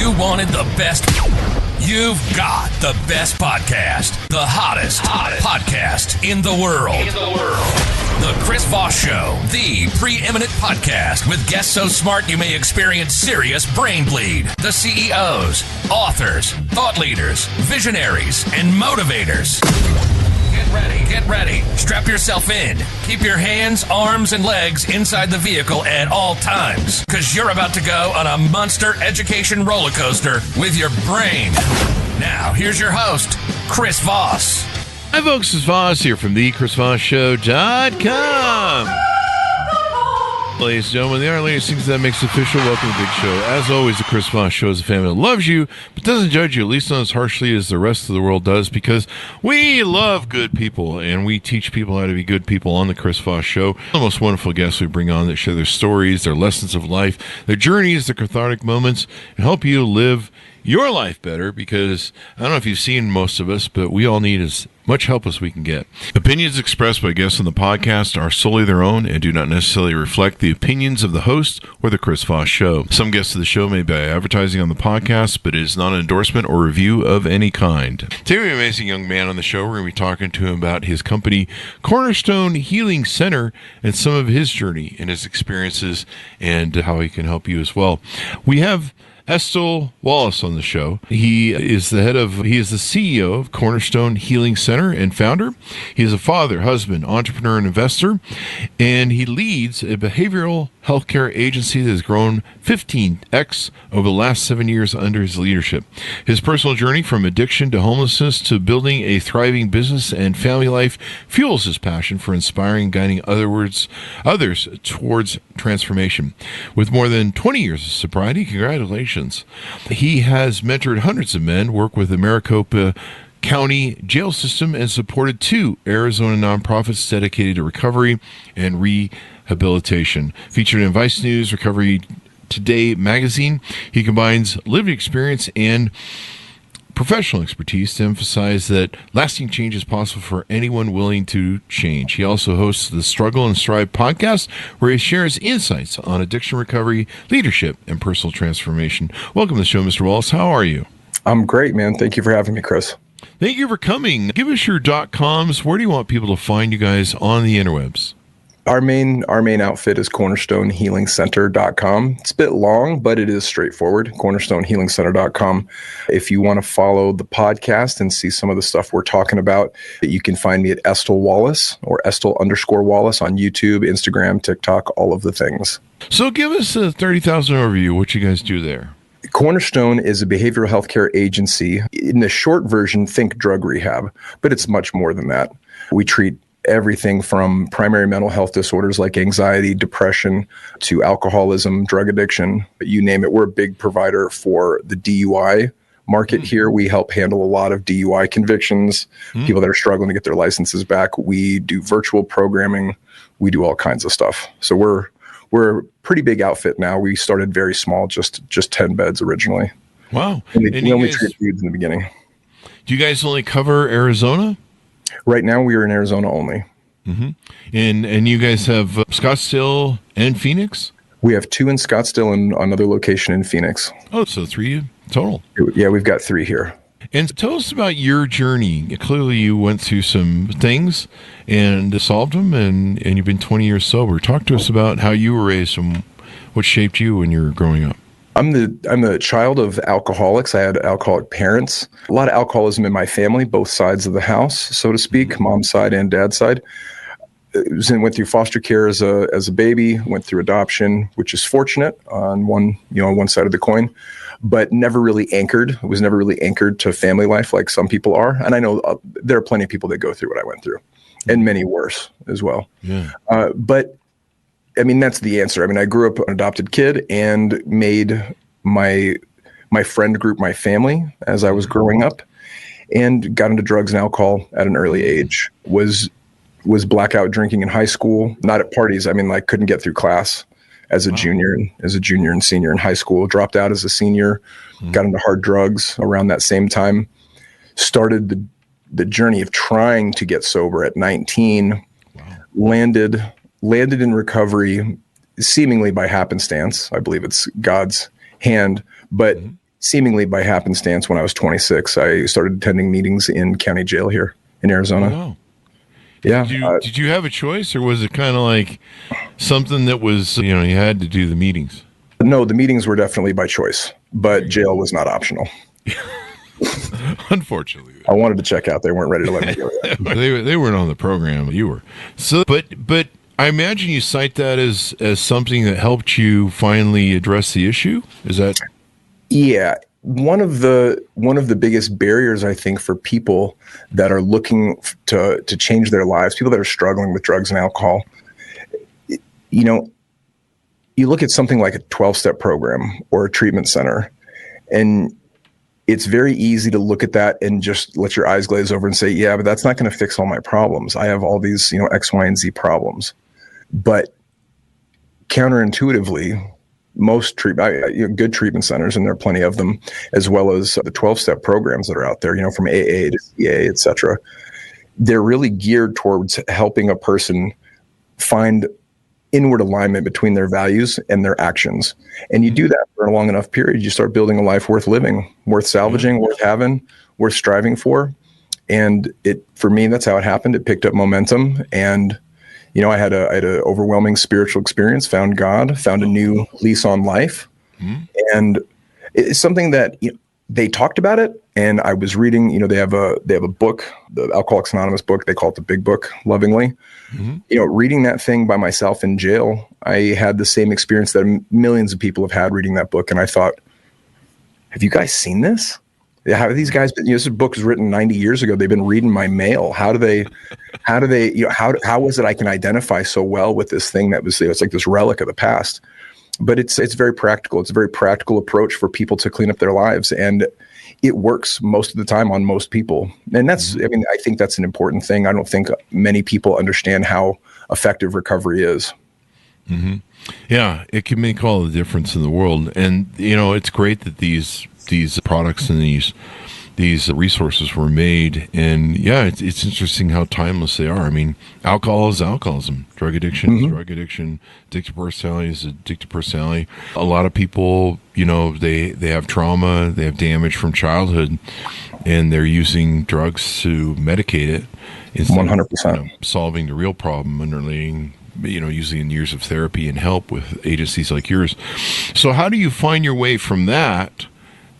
you wanted the best, you've got the best podcast. The hottest podcast in the world. The Chris Voss Show, the preeminent podcast with guests so smart you may experience serious brain bleed. The CEOs, authors, thought leaders, visionaries, and motivators. Get ready. Strap yourself in. Keep your hands, arms, and legs inside the vehicle at all times, because you're about to go on a monster education roller coaster with your brain. Now, here's your host, Chris Voss. Hi, folks. It's Voss here from thechrisvossshow.com. Ladies and gentlemen, the latest things that makes official. Welcome to the big show. As always, the Chris Voss Show is a family that loves you, but doesn't judge you, at least not as harshly as the rest of the world does, because we love good people, and we teach people how to be good people on the Chris Voss Show. The most wonderful guests we bring on that share their stories, their lessons of life, their journeys, their cathartic moments, and help you live your life better, because I don't know if you've seen most of us, but we all need as much help as we can get. Opinions expressed by guests on the podcast are solely their own and do not necessarily reflect the opinions of the host or the Chris Voss Show. Some guests of the show may be advertising on the podcast, but it is not an endorsement or review of any kind. Today we have an amazing young man on the show. We're going to be talking to him about his company, Cornerstone Healing Center, and some of his journey and his experiences and how he can help you as well. We have Estle Wallace on the show. He is the CEO of Cornerstone Healing Center and founder. He is a father, husband, entrepreneur, and investor, and he leads a behavioral healthcare agency that has grown 15x over the last 7 years under his leadership. His personal journey from addiction to homelessness to building a thriving business and family life fuels his passion for inspiring and guiding others towards transformation. With more than 20 years of sobriety, congratulations. He has mentored hundreds of men, worked with the Maricopa County jail system, and supported 2 Arizona nonprofits dedicated to recovery and rehabilitation. Featured in Vice News, Recovery Today magazine, he combines lived experience and professional expertise to emphasize that lasting change is possible for anyone willing to change. He also hosts the Struggle and Strive podcast, where he shares insights on addiction recovery, leadership, and personal transformation. Welcome to the show, Mr. Wallace. How are you? I'm great, man. Thank you for having me, Chris. Thank you for coming. Give us your .coms. Where do you want people to find you guys on the interwebs? Our main outfit is cornerstonehealingcenter.com. It's a bit long, but it is straightforward. cornerstonehealingcenter.com. If you want to follow the podcast and see some of the stuff we're talking about, you can find me at Estle Wallace or Estel_Wallace on YouTube, Instagram, TikTok, all of the things. So give us a 30,000 overview. What you guys do there? Cornerstone is a behavioral healthcare agency. In the short version, think drug rehab, but it's much more than that. We treat everything from primary mental health disorders like anxiety, depression, to alcoholism, drug addiction, you name it. We're a big provider for the DUI market here. We help handle a lot of DUI convictions, people that are struggling to get their licenses back. We do virtual programming. We do all kinds of stuff. So we're a pretty big outfit now. We started very small, just 10 beds originally. Wow. And we only treat dudes in the beginning. Do you guys only cover Arizona? Right now, we are in Arizona only. Mm-hmm. And you guys have Scottsdale and Phoenix? We have 2 in Scottsdale and another location in Phoenix. Oh, so 3 total. Yeah, we've got 3 here. And tell us about your journey. Clearly, you went through some things and solved them, and you've been 20 years sober. Talk to us about how you were raised and what shaped you when you were growing up. I'm the child of alcoholics. I had alcoholic parents. A lot of alcoholism in my family, both sides of the house, so to speak, mom's side and dad's side. Went through foster care as a baby. Went through adoption, which is fortunate on one side of the coin, but never really anchored. It was never really anchored to family life like some people are. And I know there are plenty of people that go through what I went through, and many worse as well. Yeah. But I mean, that's the answer. I mean, I grew up an adopted kid and made my friend group my family as I was growing up, and got into drugs and alcohol at an early age. Was blackout drinking in high school, not at parties. I mean, like couldn't get through class as a junior and senior in high school. Dropped out as a senior, got into hard drugs around that same time. Started the journey of trying to get sober at 19. Wow. Landed in recovery seemingly by happenstance. I believe it's God's hand, but seemingly by happenstance, when I was 26, I started attending meetings in county jail here in Arizona. Oh, wow. Yeah. Did you have a choice, or was it kind of like something that was, you had to do the meetings? No, the meetings were definitely by choice, but jail was not optional. Unfortunately, I wanted to check out. They weren't ready to let me go yet. they weren't on the program. You were. So, but I imagine you cite that as something that helped you finally address the issue. Is that? Yeah. One of the biggest barriers, I think, for people that are looking to change their lives, people that are struggling with drugs and alcohol, you look at something like a 12-step program or a treatment center, and it's very easy to look at that and just let your eyes glaze over and say, yeah, but that's not going to fix all my problems. I have all these, X, Y, and Z problems. But counterintuitively, most good treatment centers, and there are plenty of them, as well as the 12-step programs that are out there, from AA to CA, et cetera, they're really geared towards helping a person find inward alignment between their values and their actions. And you do that for a long enough period, you start building a life worth living, worth salvaging, worth having, worth striving for. And for me, that's how it happened. It picked up momentum, and I had a overwhelming spiritual experience, found God, found a new lease on life. And it's something that they talked about it, and I was reading, they have a book, the Alcoholics Anonymous book, they call it the Big Book lovingly. Reading that thing by myself in jail, I had the same experience that millions of people have had reading that book. And I thought, have you guys seen this? How are these guys been, this book was written 90 years ago. They've been reading my mail. How was it I can identify so well with this thing that was, it's like this relic of the past, but it's very practical. It's a very practical approach for people to clean up their lives. And it works most of the time on most people. And that's, I think that's an important thing. I don't think many people understand how effective recovery is. Yeah, it can make all the difference in the world. And, it's great that these products and these resources were made. And yeah, it's interesting how timeless they are. I mean, alcohol is alcoholism, drug addiction is drug addiction, addictive personality is addictive personality. A lot of people, they have trauma, they have damage from childhood, and they're using drugs to medicate it instead 100%. of solving the real problem underlying, using years of therapy and help with agencies like yours. So how do you find your way from that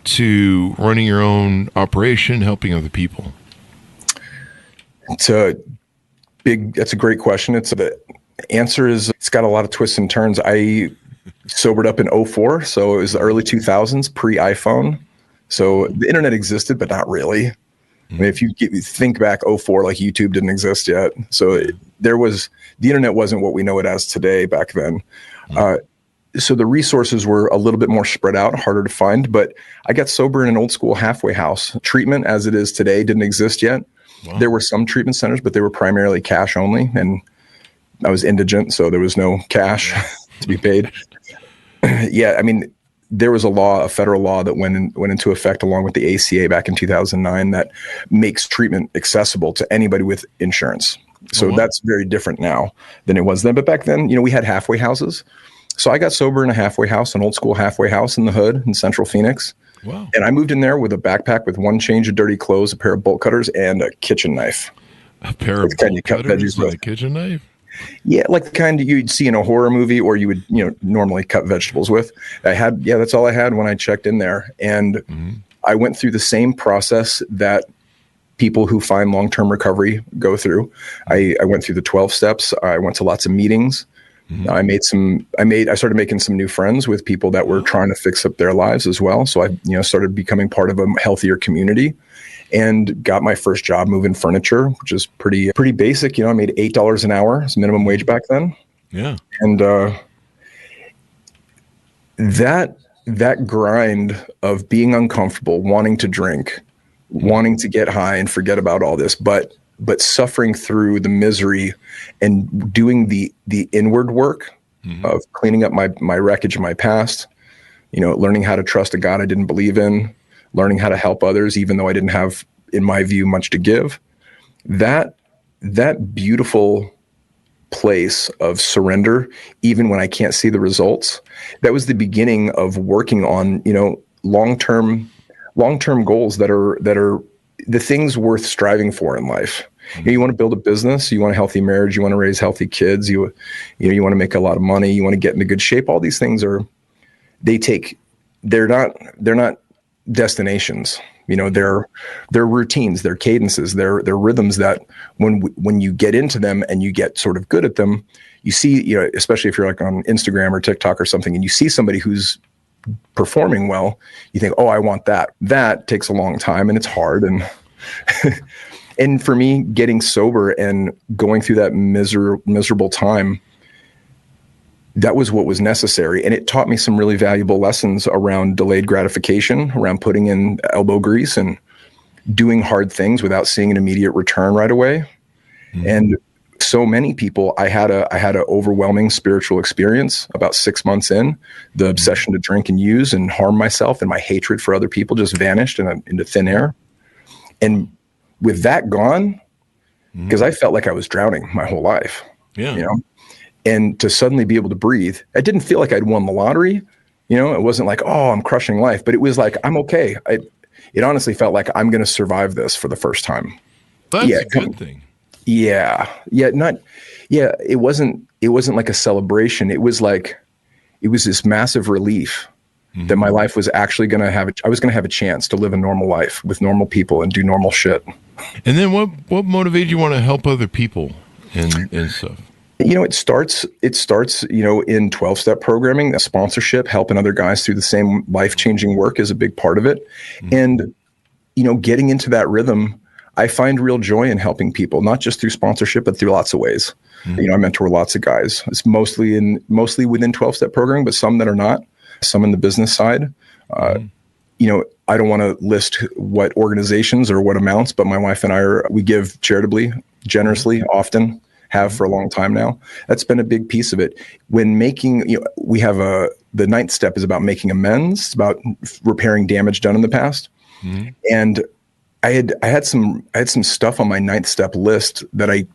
to running your own operation, helping other people? That's a great question. The answer is, it's got a lot of twists and turns. I sobered up in 2004. So it was the early 2000s, pre-iPhone. So the internet existed, but not really. I mean, if you think back 2004, like YouTube didn't exist yet. So the internet wasn't what we know it as today back then. So the resources were a little bit more spread out, harder to find, but I got sober in an old school halfway house. Treatment as it is today didn't exist yet. Wow. There were some treatment centers, but they were primarily cash only. And I was indigent, so there was no cash to be paid. Yeah. I mean, there was a federal law that went into effect along with the ACA back in 2009 that makes treatment accessible to anybody with insurance. So that's very different now than it was then. But back then, we had halfway houses. So I got sober in a halfway house, an old school halfway house in the hood in Central Phoenix. Wow. And I moved in there with a backpack with one change of dirty clothes, a pair of bolt cutters, and a kitchen knife. A pair of bolt cutters and a kitchen knife? Yeah, like the kind you'd see in a horror movie or you would, normally cut vegetables with. That's all I had when I checked in there. And I went through the same process that people who find long-term recovery go through. I went through the 12 steps. I went to lots of meetings. I started making some new friends with people that were trying to fix up their lives as well. So I, started becoming part of a healthier community and got my first job moving furniture, which is pretty basic. I made $8 an hour as minimum wage back then. Yeah. And, that grind of being uncomfortable, wanting to drink, wanting to get high and forget about all this, but suffering through the misery and doing the inward work of cleaning up my wreckage of my past, learning how to trust a God I didn't believe in, learning how to help others, even though I didn't have, in my view, much to give. That beautiful place of surrender, even when I can't see the results, that was the beginning of working on, long-term goals that are the things worth striving for in life. You want to build a business, you want a healthy marriage, you want to raise healthy kids, you want to make a lot of money, you want to get into good shape. All these things they're not destinations. They're routines, they're cadences, they're rhythms that when you get into them and you get sort of good at them, you see, especially if you're like on Instagram or TikTok or something, and you see somebody who's performing well, you think, oh, I want that. That takes a long time and it's hard. And and for me, getting sober and going through that miserable time, that was what was necessary. And it taught me some really valuable lessons around delayed gratification, around putting in elbow grease and doing hard things without seeing an immediate return right away. Mm-hmm. And so many people, I had a overwhelming spiritual experience about 6 months in. The obsession to drink and use and harm myself and my hatred for other people just vanished into thin air. And with that gone, because I felt like I was drowning my whole life, and to suddenly be able to breathe, I didn't feel like I'd won the lottery. It wasn't like, oh, I'm crushing life, but it was like, I'm okay. It honestly felt like I'm going to survive this for the first time. That's a good thing. Yeah. It wasn't like a celebration. It was this massive relief that my life was actually going to I was going to have a chance to live a normal life with normal people and do normal shit. And then what motivated you want to help other people and stuff? It starts, in 12-step programming, sponsorship, helping other guys through the same life-changing work is a big part of it. And, getting into that rhythm, I find real joy in helping people, not just through sponsorship, but through lots of ways. I mentor lots of guys. It's mostly within 12-step programming, but some that are not, some in the business side. I don't want to list what organizations or what amounts, but my wife and we give charitably, generously, often, have for a long time now. That's been a big piece of it. When making, we have the 9th step is about making amends. It's about repairing damage done in the past. And I had some stuff on my 9th step list that I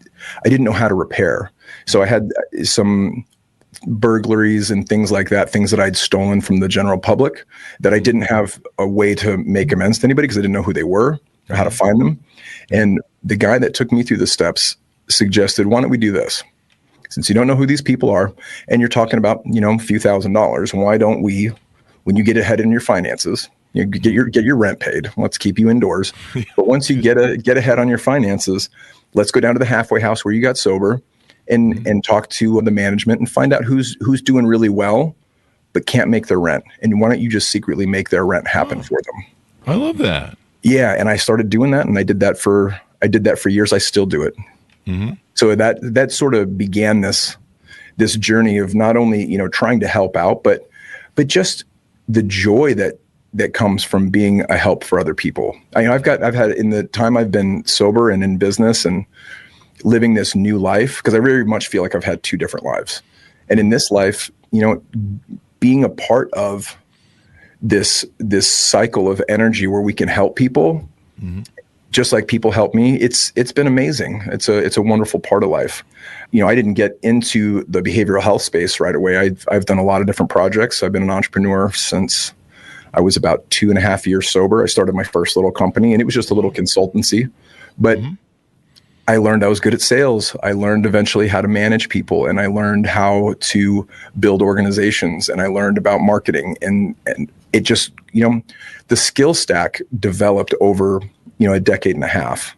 didn't know how to repair. So I had some burglaries and things like that, things that I'd stolen from the general public that I didn't have a way to make amends to anybody because I didn't know who they were or how to find them. And the guy that took me through the steps suggested, why don't we do this? Since you don't know who these people are and you're talking about, a few $1,000s, why don't we, when you get ahead in your finances, get your rent paid, let's keep you indoors. But once you get ahead on your finances, let's go down to the halfway house where you got sober and talk to the management and find out who's doing really well, but can't make their rent. And why don't you just secretly make their rent happen for them? I love that. Yeah. And I started doing that, and I did that for years. I still do it. So that sort of began this journey of not only, trying to help out, but just the joy that comes from being a help for other people. I've had in the time I've been sober and in business and living this new life, because I very much feel like I've had two different lives. And in this life, being a part of this cycle of energy where we can help people, just like people help me, it's been amazing. It's a wonderful part of life. I didn't get into the behavioral health space right away. I've done a lot of different projects. I've been an entrepreneur since I was about 2.5 years sober. I started my first little company, and it was just a little consultancy, but I learned I was good at sales. I learned eventually how to manage people, and I learned how to build organizations, and I learned about marketing, and it just, the skill stack developed over, a decade and a half,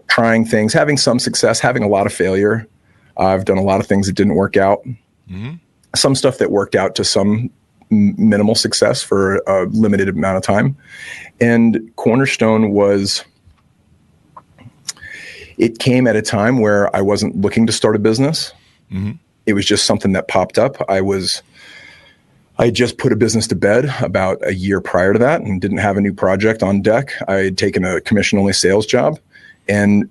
trying things, having some success, having a lot of failure. I've done a lot of things that didn't work out, some stuff that worked out to some minimal success for a limited amount of time. And Cornerstone it came at a time where I wasn't looking to start a business. It was just something that popped up. I just put a business to bed about a year prior to that and didn't have a new project on deck. I had taken a commission-only sales job and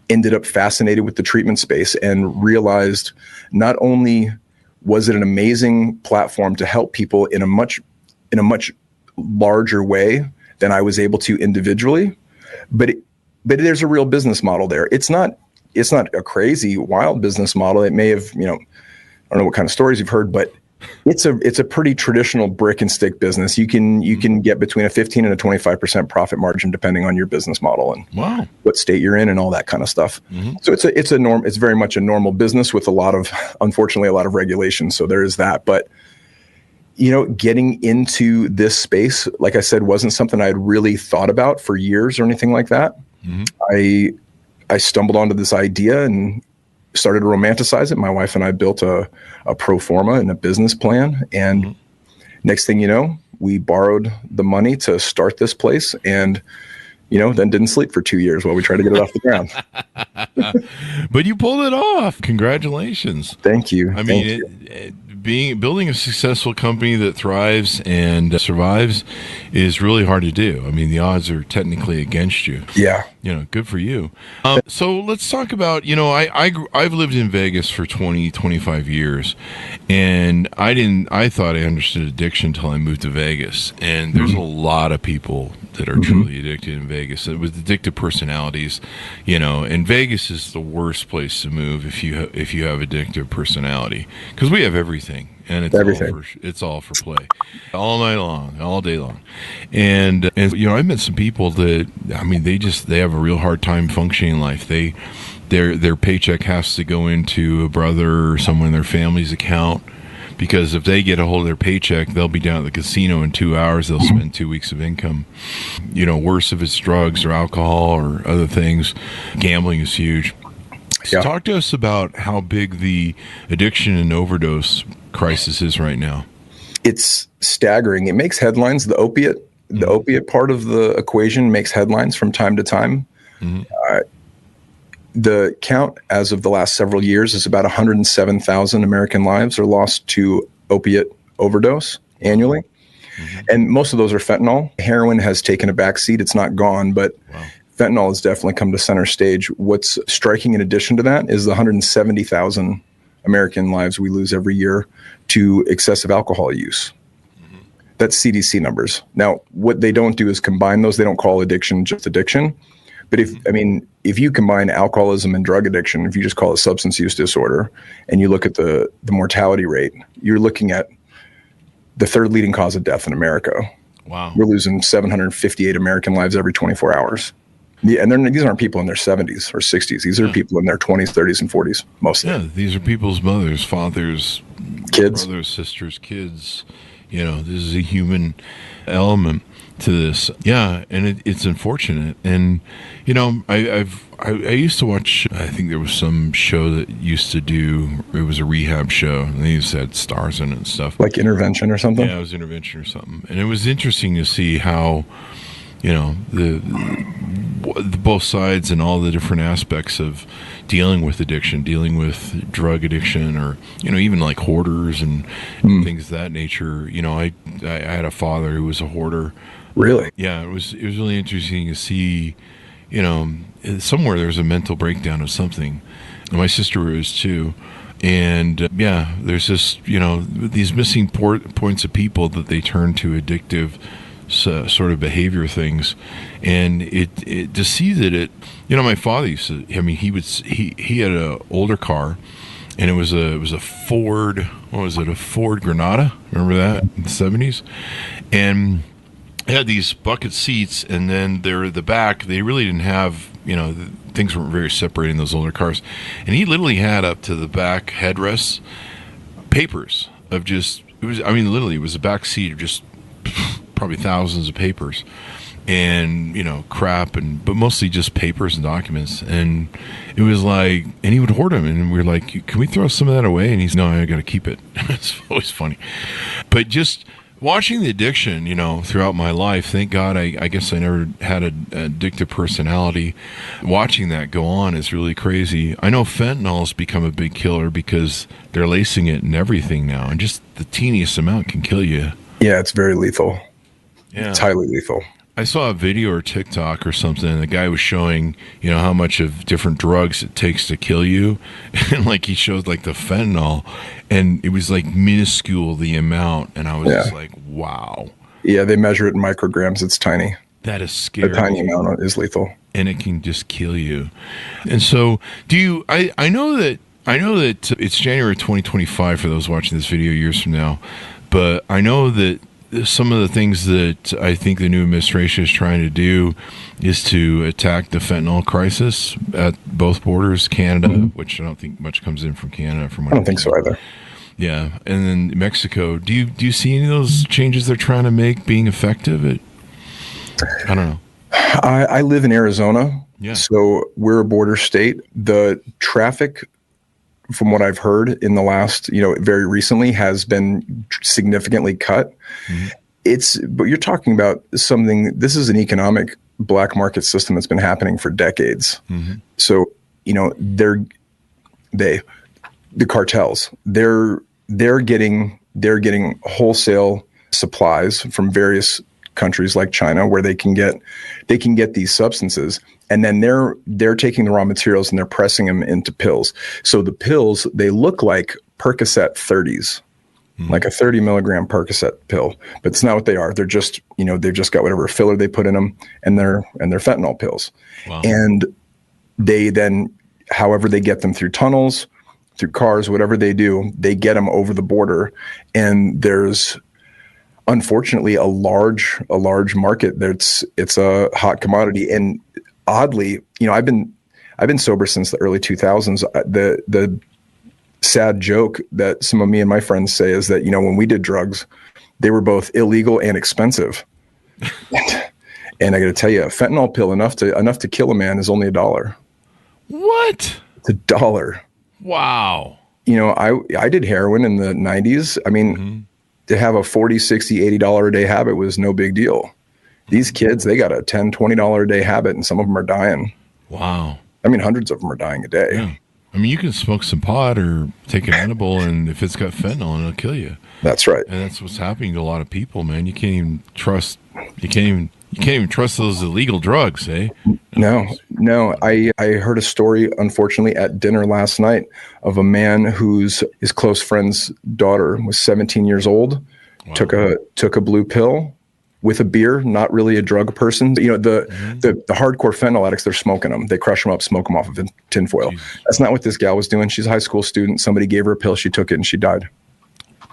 ended up fascinated with the treatment space and realized not only was it an amazing platform to help people in a much larger way than I was able to individually, but there's a real business model there. It's not a crazy, wild business model. It may have, I don't know what kind of stories you've heard, but It's a pretty traditional brick and stick business. You can get between a 15 and a 25% profit margin depending on your business model and what state you're in and all that kind of stuff. So it's very much a normal business with unfortunately a lot of regulation. So there is that, but getting into this space, like I said, wasn't something I had really thought about for years or anything like that. I stumbled onto this idea and started to romanticize it. My wife and I built a pro forma and a business plan. And next thing you know, we borrowed the money to start this place and, then didn't sleep for 2 years while we tried to get it off the ground. But you pulled it off. Congratulations. Thank you. I mean, building a successful company that thrives and survives is really hard to do. I mean, the odds are technically against you. Yeah. Good for you. So let's talk about, I've lived in Vegas for 25 years, and I thought I understood addiction until I moved to Vegas. And there's a lot of people that are truly addicted in Vegas with addictive personalities, and Vegas is the worst place to move if you have addictive personality, because we have everything. And it's all for play, all night long, all day long, and I've met some people that they have a real hard time functioning in life. Their paycheck has to go into a brother or someone in their family's account, because if they get a hold of their paycheck, they'll be down at the casino in 2 hours. They'll spend 2 weeks of income. Worse if it's drugs or alcohol or other things. Gambling is huge. So talk to us about how big the addiction and overdose crisis is right now. It's staggering. It makes headlines. The opiate part of the equation makes headlines from time to time. The count as of the last several years is about 107,000 American lives are lost to opiate overdose annually. And most of those are fentanyl. Heroin has taken a back seat. It's not gone, but fentanyl has definitely come to center stage. What's striking in addition to that is the 170,000 American lives we lose every year to excessive alcohol use. That's CDC numbers. Now, what they don't do is combine those. They don't call addiction just addiction. But if you combine alcoholism and drug addiction, if you just call it substance use disorder, and you look at the mortality rate, you're looking at the third leading cause of death in America. Wow. We're losing 758 American lives every 24 hours. Yeah, and these aren't people in their 70s or 60s. These are people in their 20s, 30s, and 40s, mostly. Yeah, these are people's mothers, fathers, kids, brothers, sisters, kids. This is a human element to this. Yeah, and it's unfortunate. And, I used to watch, I think there was some show that used to do, it was a rehab show, and they used to have stars in it and stuff. Like Intervention or something? Yeah, it was Intervention or something. And it was interesting to see how, the both sides and all the different aspects of dealing with addiction, dealing with drug addiction, or even like hoarders and things of that nature. I had a father who was a hoarder. Really? Yeah, it was really interesting to see. Somewhere there's a mental breakdown of something. And my sister was too. And there's this these missing points of people that they turn to addictive sort of behavior things, and it to see that my father used to, he had a older car, and it was a Ford, what was it, a Ford Granada, remember that, in the 70s, and it had these bucket seats, and then the back, they really didn't have, things weren't very separated in those older cars, and he literally had up to the back headrests papers of just, it was a back seat of just probably thousands of papers and crap, but mostly just papers and documents. And it was like, and he would hoard them, and we were like, can we throw some of that away? And he's, no, I gotta keep it. It's always funny. But just watching the addiction throughout my life, thank God I guess I never had an addictive personality. Watching that go on is really crazy. I know fentanyl has become a big killer because they're lacing it in everything now, and just the teeniest amount can kill you. Yeah, it's very lethal. Yeah. It's highly lethal. I saw a video or TikTok or something, and the guy was showing, how much of different drugs it takes to kill you. And he showed the fentanyl, and it was minuscule, the amount. And I was just like, wow. Yeah, they measure it in micrograms. It's tiny. That is scary. A tiny amount is lethal. And it can just kill you. And so I know that I know that it's January 2025 for those watching this video years from now, but I know that some of the things that I think the new administration is trying to do is to attack the fentanyl crisis at both borders, Canada, which I don't think much comes in from Canada. From what I don't think so either. Yeah, and then Mexico. Do you see any of those changes they're trying to make being effective? I don't know. I live in Arizona, yeah. So we're a border state. The traffic, from what I've heard in the last, very recently, has been significantly cut. But you're talking about something. This is an economic black market system that's been happening for decades. So the cartels, they're getting wholesale supplies from various countries like China, where they can get these substances, and then they're taking the raw materials and they're pressing them into pills. So the pills, they look like Percocet 30s, like a 30 milligram Percocet pill, but it's not what they are. They're just, they've just got whatever filler they put in them, and they're fentanyl pills. Wow. And they then, however they get them, through tunnels, through cars, whatever they do, they get them over the border, and there's unfortunately a large market. It's a hot commodity. And oddly, I've been sober since the early 2000s. The sad joke that some of me and my friends say is that, when we did drugs, they were both illegal and expensive. And I got to tell you, a fentanyl pill enough to kill a man is only $1. What? It's $1. Wow. I did heroin in the 90s. I mean, to have a $40, $60, $80 a day habit was no big deal. These kids, they got a $10, $20 a day habit, and some of them are dying. Wow. I mean, hundreds of them are dying a day. Yeah. I mean, you can smoke some pot or take an edible, and if it's got fentanyl, it'll kill you. That's right. And that's what's happening to a lot of people, man. You can't even trust those illegal drugs, eh? No. I heard a story, unfortunately, at dinner last night of a man his close friend's daughter was 17 years old, wow. took a blue pill with a beer, not really a drug person. The hardcore fentanyl addicts, they're smoking them. They crush them up, smoke them off of tinfoil. Jesus. That's not what this gal was doing. She's a high school student. Somebody gave her a pill. She took it and she died.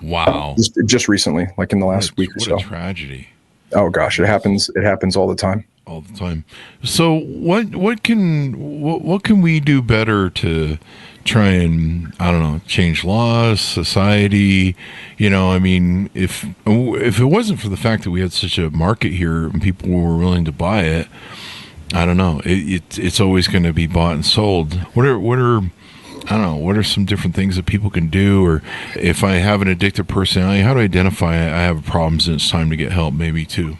Wow. Just recently, like in the last week or so. What a tragedy. Oh gosh, it happens. It happens all the time. All the time. So what can we do better to try and, I don't know, change laws, society? I mean, if it wasn't for the fact that we had such a market here and people were willing to buy it, I don't know. It's always going to be bought and sold. What are some different things that people can do? Or if I have an addictive personality, how do I identify I have problems and it's time to get help maybe too?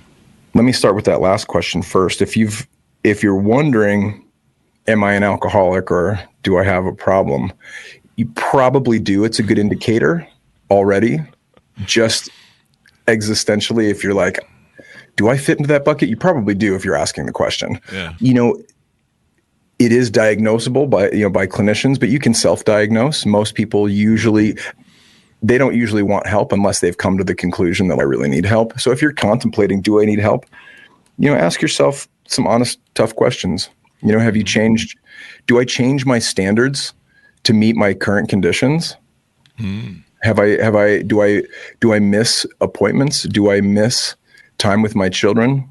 Let me start with that last question first. If you're wondering, am I an alcoholic or do I have a problem? You probably do. It's a good indicator already. Just existentially, if you're like, do I fit into that bucket? You probably do if you're asking the question. Yeah. It is diagnosable by clinicians, but you can self-diagnose. Most people they don't usually want help unless they've come to the conclusion that I really need help. So if you're contemplating, do I need help? Ask yourself some honest, tough questions. Have you changed? Do I change my standards to meet my current conditions? Do I miss appointments? Do I miss time with my children?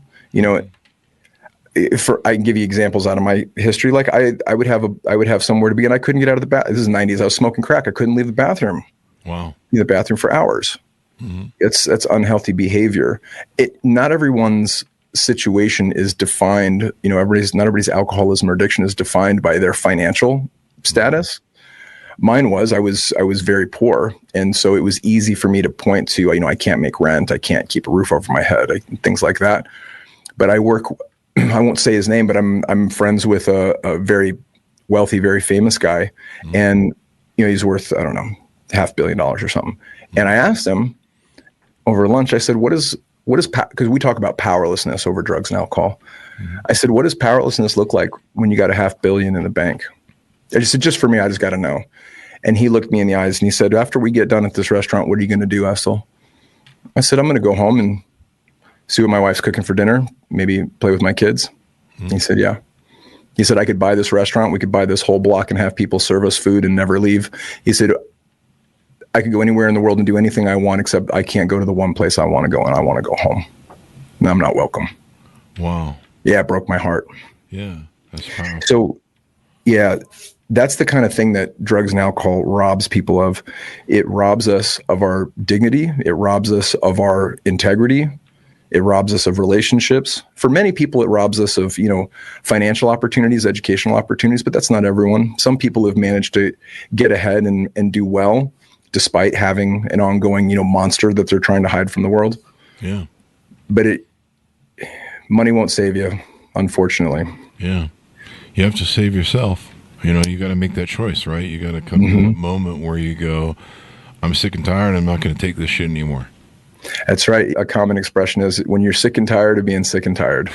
I can give you examples out of my history. Like I would have somewhere to be, and I couldn't get out of the bathroom. This is the 90s. I was smoking crack. I couldn't leave the bathroom. Wow. In the bathroom for hours. That's unhealthy behavior. Not everyone's situation is defined. Not everybody's alcoholism or addiction is defined by their financial status. Mine was. I was very poor, and so it was easy for me to point to. I can't make rent. I can't keep a roof over my head. Things like that. But I work. I won't say his name, but I'm friends with a very wealthy, very famous guy, and he's worth, I don't know, $500 million or something. And I asked him over lunch. I said, "What is because we talk about powerlessness over drugs and alcohol." I said, "What does powerlessness look like when you got $500 million in the bank?" I just said, "Just for me, I just got to know." And he looked me in the eyes and he said, "After we get done at this restaurant, what are you going to do, Estil?" I said, "I'm going to go home and see what my wife's cooking for dinner, maybe play with my kids." He said, "Yeah." He said, I could buy this restaurant. We could buy this whole block and have people serve us food and never leave. He said, I could go anywhere in the world and do anything I want, except I can't go to the one place I want to go, and I want to go home. And I'm not welcome. Wow. Yeah, it broke my heart. Yeah, that's powerful. So, yeah, that's the kind of thing that drugs and alcohol robs people of. It robs us of our dignity. It robs us of our integrity. It robs us of relationships. For many people, it robs us of, financial opportunities, educational opportunities, but that's not everyone. Some people have managed to get ahead and do well despite having an ongoing, monster that they're trying to hide from the world. Yeah. But money won't save you, unfortunately. Yeah. You have to save yourself. You got to make that choice, right? You got to come to a moment where you go, I'm sick and tired. I'm not going to take this shit anymore. That's right. A common expression is when you're sick and tired of being sick and tired.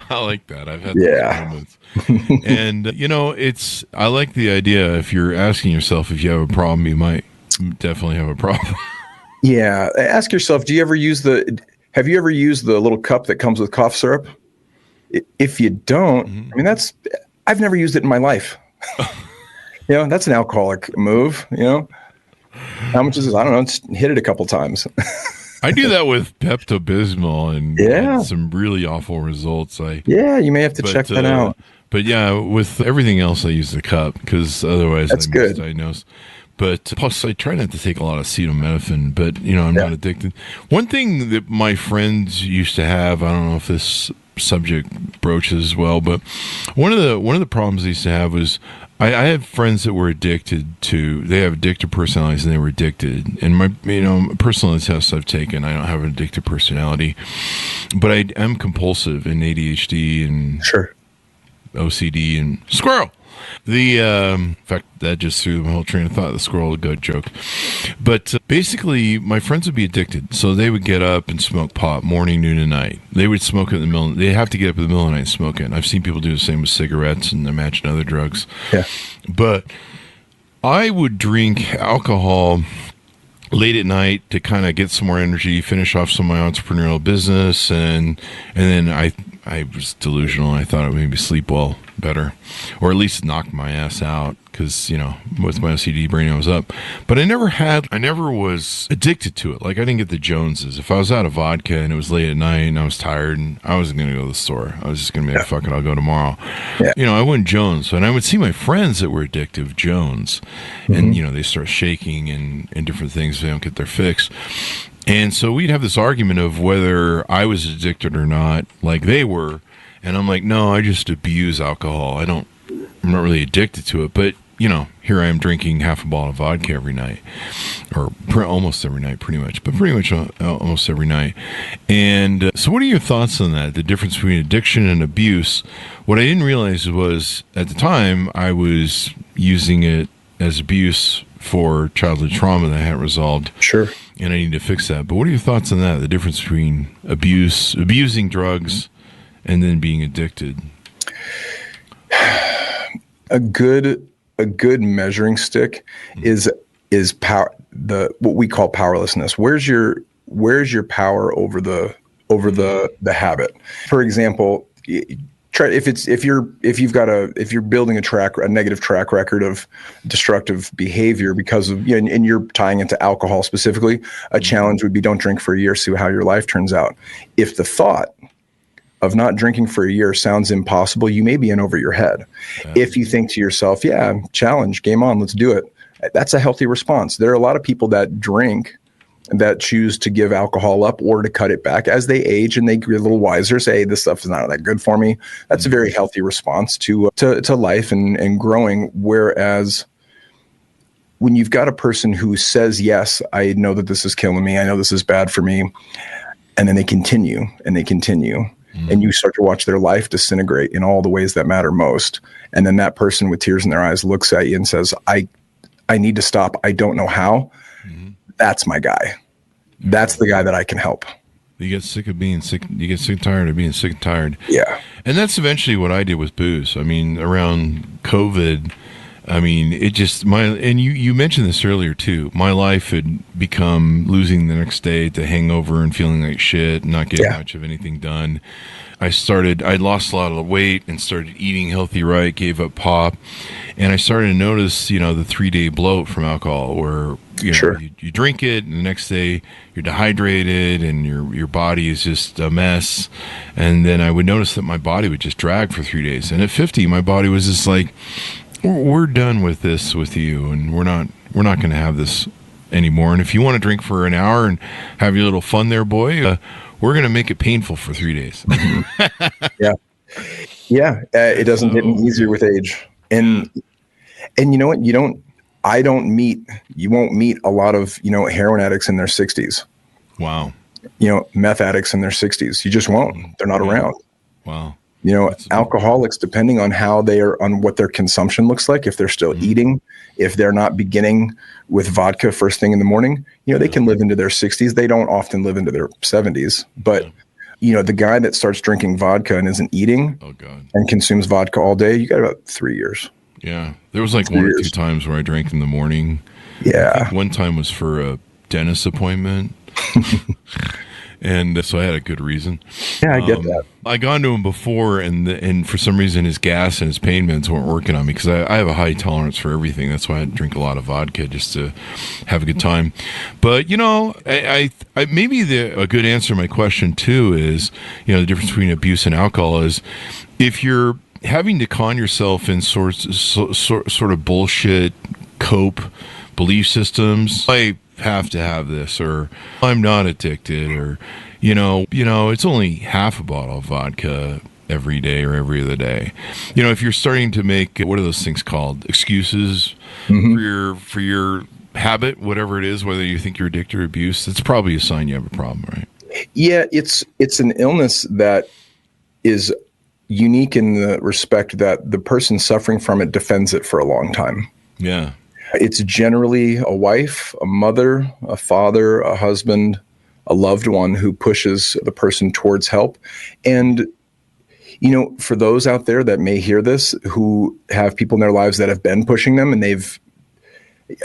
I like that. I've had those moments. And, I like the idea, if you're asking yourself if you have a problem, you might definitely have a problem. Yeah. Ask yourself, have you ever used the little cup that comes with cough syrup? If you don't, I've never used it in my life. That's an alcoholic move, How much is this? I don't know. Just hit it a couple times. I do that with Pepto-Bismol and had some really awful results. You may have to check that out. But yeah, with everything else, I use the cup because otherwise I'm misdiagnosed. But plus, I try not to take a lot of acetaminophen, but, I'm not addicted. One thing that my friends used to have, I don't know if this subject broaches well, but one of the problems they used to have was I had friends that were addicted to, they have addictive personalities and they were addicted. And my, personality tests I've taken, I don't have an addictive personality, but I am compulsive in ADHD and OCD and squirrel. In fact, that just threw my whole train of thought, the squirrel goat joke. But basically, my friends would be addicted. So they would get up and smoke pot morning, noon, and night. They would smoke it in the middle. They have to get up in the middle of the night and smoke it. And I've seen people do the same with cigarettes and imagine other drugs. Yeah. But I would drink alcohol late at night to kind of get some more energy, finish off some of my entrepreneurial business, and then I was delusional. I thought it would make me sleep well better, or at least knock my ass out, because with my OCD brain I was up. But I never was addicted to it. Like, I didn't get the Joneses. If I was out of vodka and it was late at night and I was tired and I wasn't going to go to the store, I was just going to be like, fuck it, I'll go tomorrow. I wouldn't Jones. And I would see my friends that were addictive Jones, and they start shaking and different things. They don't get their fix. And so we'd have this argument of whether I was addicted or not, like they were. And I'm like, no, I just abuse alcohol. I'm not really addicted to it. But, here I am drinking half a bottle of vodka every night, or almost every night, pretty much, but pretty much almost every night. And so what are your thoughts on that? The difference between addiction and abuse? What I didn't realize was at the time I was using it as abuse for childhood trauma that I hadn't resolved. Sure. And I need to fix that. But what are your thoughts on that? The difference between abusing drugs and then being addicted? A good measuring stick is power, what we call powerlessness. Where's your power over the habit? For example, if you're building a negative track record of destructive behavior because of, and you're tying it to alcohol specifically, a challenge would be don't drink for a year, see how your life turns out. If the thought of not drinking for a year sounds impossible, you may be in over your head. If you think to yourself, challenge, game on, let's do it. That's a healthy response. There are a lot of people that drink that choose to give alcohol up or to cut it back as they age and they get a little wiser, say, hey, this stuff is not that good for me. That's a very healthy response to life and growing. Whereas when you've got a person who says, yes, I know that this is killing me, I know this is bad for me, and then they continue and they continue, and you start to watch their life disintegrate in all the ways that matter most. And then that person with tears in their eyes looks at you and says, I need to stop. I don't know how. That's my guy. That's the guy that I can help. You get sick of being sick. You get sick and tired of being sick and tired. Yeah. And that's eventually what I did with booze. I mean, around COVID, I mean, it just and you mentioned this earlier too. My life had become losing the next day to hangover and feeling like shit, and not getting much of anything done. I lost a lot of weight and started eating healthy right, gave up pop, and I started to notice, the 3-day bloat from alcohol where, you drink it and the next day you're dehydrated and your body is just a mess. And then I would notice that my body would just drag for 3 days. And at 50, my body was just like, we're done with this with you, and we're not going to have this anymore. And if you want to drink for an hour and have your little fun there, boy, we're going to make it painful for 3 days. Yeah. It doesn't get any easier with age. And you know what? You won't meet a lot of, heroin addicts in their 60s. Wow. Meth addicts in their 60s. You just won't. They're not around. Wow. Alcoholics, depending on how they are, on what their consumption looks like, if they're still eating, if they're not beginning with vodka first thing in the morning, they can live into their 60s. They don't often live into their 70s. But, the guy that starts drinking vodka and isn't eating and consumes vodka all day, you got about 3 years. Yeah. There was like 1 or 2 times where I drank in the morning. Yeah. I think one time was for a dentist appointment. And so I had a good reason. Yeah, I get that. I gone to him before, and for some reason his gas and his pain meds weren't working on me because I have a high tolerance for everything. That's why I drink a lot of vodka just to have a good time. But I maybe a good answer to my question too is the difference between abuse and alcohol is if you're having to con yourself in sort of bullshit cope belief systems. I have to have this, or I'm not addicted, or it's only half a bottle of vodka every day or every other day. If you're starting to make, what are those things called, excuses for your habit, whatever it is, whether you think you're addicted or abuse, it's probably a sign you have a problem, right? Yeah, it's an illness that is unique in the respect that the person suffering from it defends it for a long time. Yeah. It's generally a wife, a mother, a father, a husband, a loved one who pushes the person towards help. And, for those out there that may hear this, who have people in their lives that have been pushing them, and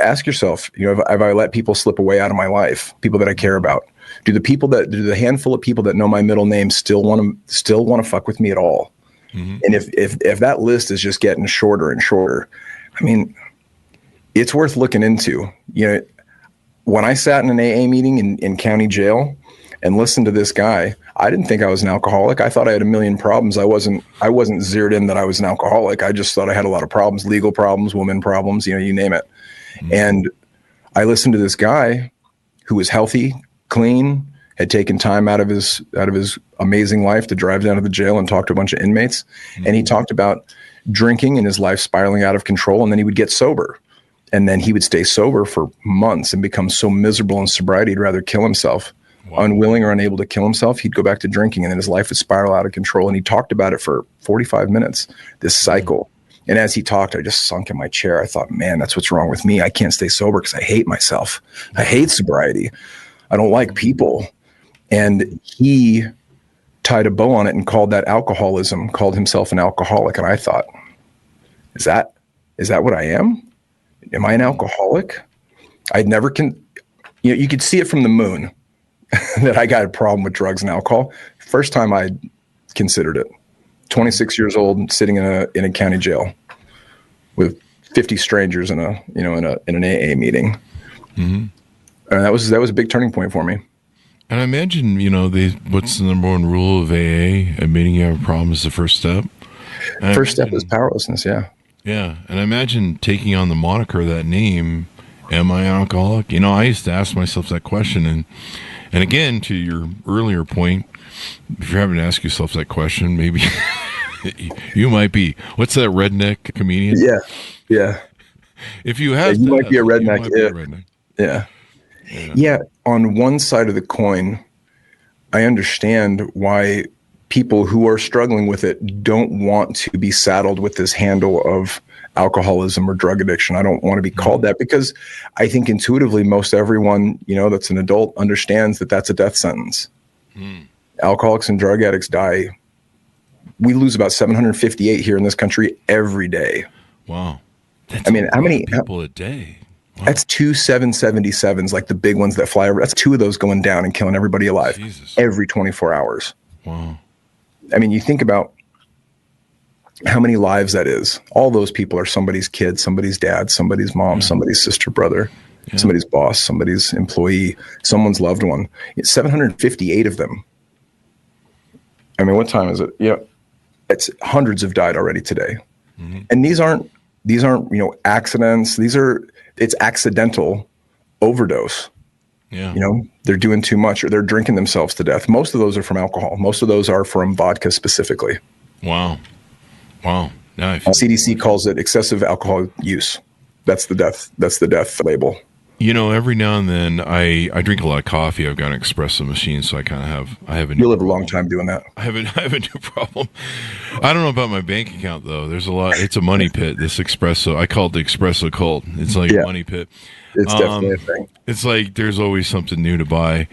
ask yourself, have I let people slip away out of my life, people that I care about? Do the handful of people that know my middle name still want to fuck with me at all? Mm-hmm. And if that list is just getting shorter and shorter, I mean, it's worth looking into. When I sat in an AA meeting in county jail and listened to this guy, I didn't think I was an alcoholic. I thought I had a million problems. I wasn't zeroed in that I was an alcoholic. I just thought I had a lot of problems, legal problems, woman problems, you name it. Mm-hmm. And I listened to this guy who was healthy, clean, had taken time out of his amazing life to drive down to the jail and talk to a bunch of inmates. Mm-hmm. And he talked about drinking and his life spiraling out of control. And then he would get sober. And then he would stay sober for months and become so miserable in sobriety, he'd rather kill himself. Wow. Unwilling or unable to kill himself, he'd go back to drinking, and then his life would spiral out of control. And he talked about it for 45 minutes, this cycle. Mm-hmm. And as he talked, I just sunk in my chair. I thought, man, that's what's wrong with me. I can't stay sober because I hate myself. I hate sobriety. I don't like people. And he tied a bow on it and called that alcoholism, called himself an alcoholic. And I thought, is that what I am? Am I an alcoholic? I'd never you could see it from the moon that I got a problem with drugs and alcohol. First time I considered it. 26 years old, sitting in a county jail with 50 strangers in an AA meeting. Mm-hmm. And that was a big turning point for me. And I imagine, what's the number one rule of AA? Admitting you have a problem is the first step. First step is powerlessness. Yeah. Yeah, and I imagine taking on the moniker of that name, am I an alcoholic? I used to ask myself that question, and again, to your earlier point, if you're having to ask yourself that question, maybe you might be. What's that redneck comedian? Yeah. If you have, you might be a redneck. Yeah. On one side of the coin, I understand why people who are struggling with it don't want to be saddled with this handle of alcoholism or drug addiction. I don't want to be called that, because I think intuitively most everyone, that's an adult understands that that's a death sentence. Alcoholics and drug addicts die. We lose about 758 here in this country every day. Wow. That's I mean, how many people a day? Wow. That's 2 777s, like the big ones that fly over. That's 2 of those going down and killing everybody alive every 24 hours. Wow. I mean, you think about how many lives that is. All those people are somebody's kid, somebody's dad, somebody's mom, somebody's sister, brother, somebody's boss, somebody's employee, someone's loved one. It's 758 of them. I mean, what time is it? Yeah, it's hundreds have died already today. Mm-hmm. And these aren't, accidents. It's accidental overdose. Yeah. They're doing too much or they're drinking themselves to death. Most of those are from alcohol. Most of those are from vodka specifically. Wow. Now CDC calls it excessive alcohol use. That's the death label. Every now and then I drink a lot of coffee. I've got an espresso machine, so I have a new You'll live a long time doing that. I have a new problem. I don't know about my bank account though. There's a lot. It's a money pit. This espresso. I call it the espresso cult. It's like a money pit. It's definitely a thing. It's like there's always something new to buy,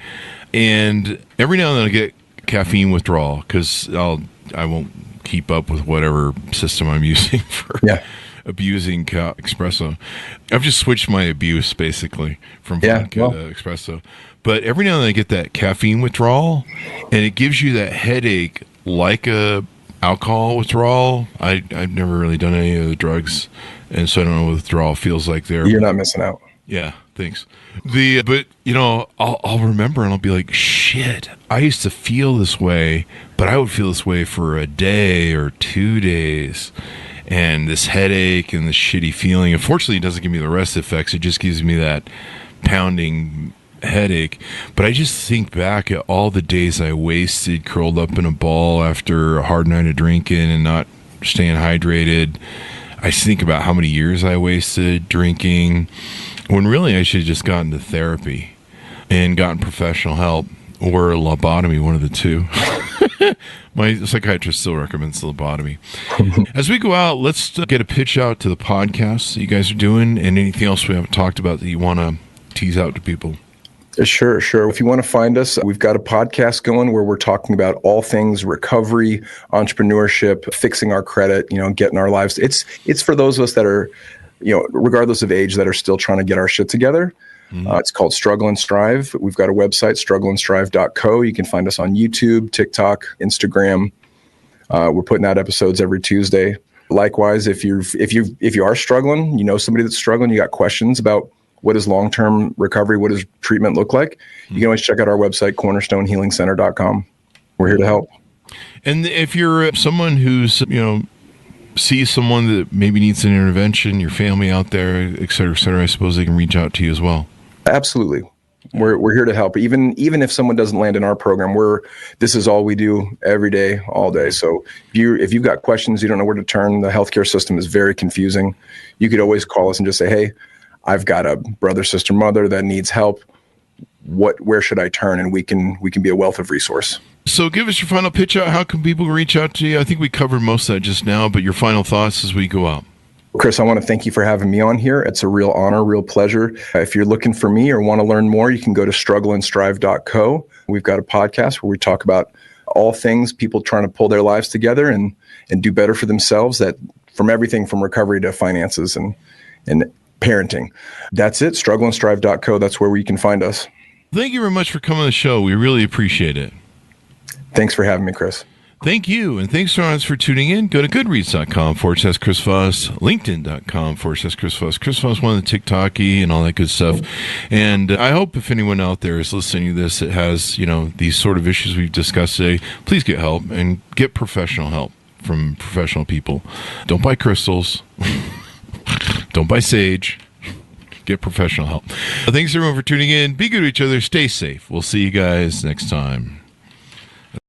and every now and then I get caffeine withdrawal because I won't keep up with whatever system I'm using for abusing espresso. I've just switched my abuse basically from vodka to espresso. But every now and then I get that caffeine withdrawal, and it gives you that headache like a alcohol withdrawal. I've never really done any of the drugs, and so I don't know what withdrawal feels like there. You're not missing out. Yeah, thanks. But I'll remember and I'll be like, shit, I used to feel this way, but I would feel this way for a day or 2 days. And this headache and this shitty feeling, unfortunately, it doesn't give me the rest effects. It just gives me that pounding headache. But I just think back at all the days I wasted curled up in a ball after a hard night of drinking and not staying hydrated. I think about how many years I wasted drinking, when really I should have just gotten to therapy and gotten professional help or a lobotomy, one of the two. My psychiatrist still recommends the lobotomy. As we go out, let's get a pitch out to the podcast that you guys are doing and anything else we haven't talked about that you want to tease out to people. Sure. If you want to find us, we've got a podcast going where we're talking about all things recovery, entrepreneurship, fixing our credit, getting our lives. It's for those of us that are, regardless of age, that are still trying to get our shit together. It's called Struggle and Strive. We've got a website, struggleandstrive.co. You can find us on YouTube, TikTok, Instagram. We're putting out episodes every Tuesday. Likewise, if you are struggling, somebody that's struggling, you got questions about what is long-term recovery, what does treatment look like, you can always check out our website, cornerstonehealingcenter.com. We're here to help. And if you're someone who's, sees someone that maybe needs an intervention, your family out there, et cetera, I suppose they can reach out to you as well. Absolutely. We're here to help. Even if someone doesn't land in our program, this is all we do every day, all day. So if you've got questions, you don't know where to turn, the healthcare system is very confusing. You could always call us and just say, hey, I've got a brother, sister, mother that needs help. Where should I turn? And we can be a wealth of resource. So give us your final pitch out. How can people reach out to you? I think we covered most of that just now, but your final thoughts as we go out. Chris, I want to thank you for having me on here. It's a real honor, real pleasure. If you're looking for me or want to learn more, you can go to struggleandstrive.co. We've got a podcast where we talk about all things people trying to pull their lives together and do better for themselves, that from everything from recovery to finances and parenting. That's it, struggleandstrive.co. That's where you can find us. Thank you very much for coming on the show. We really appreciate it. Thanks for having me, Chris. Thank you. And thanks to our audience for tuning in. Go to goodreads.com/Chris Voss, LinkedIn.com/Chris Voss. Chris Voss, one of the TikTok-y and all that good stuff. And I hope if anyone out there is listening to this that has, these sort of issues we've discussed today, please get help and get professional help from professional people. Don't buy crystals. Don't buy sage. Get professional help. Thanks everyone for tuning in. Be good to each other. Stay safe. We'll see you guys next time.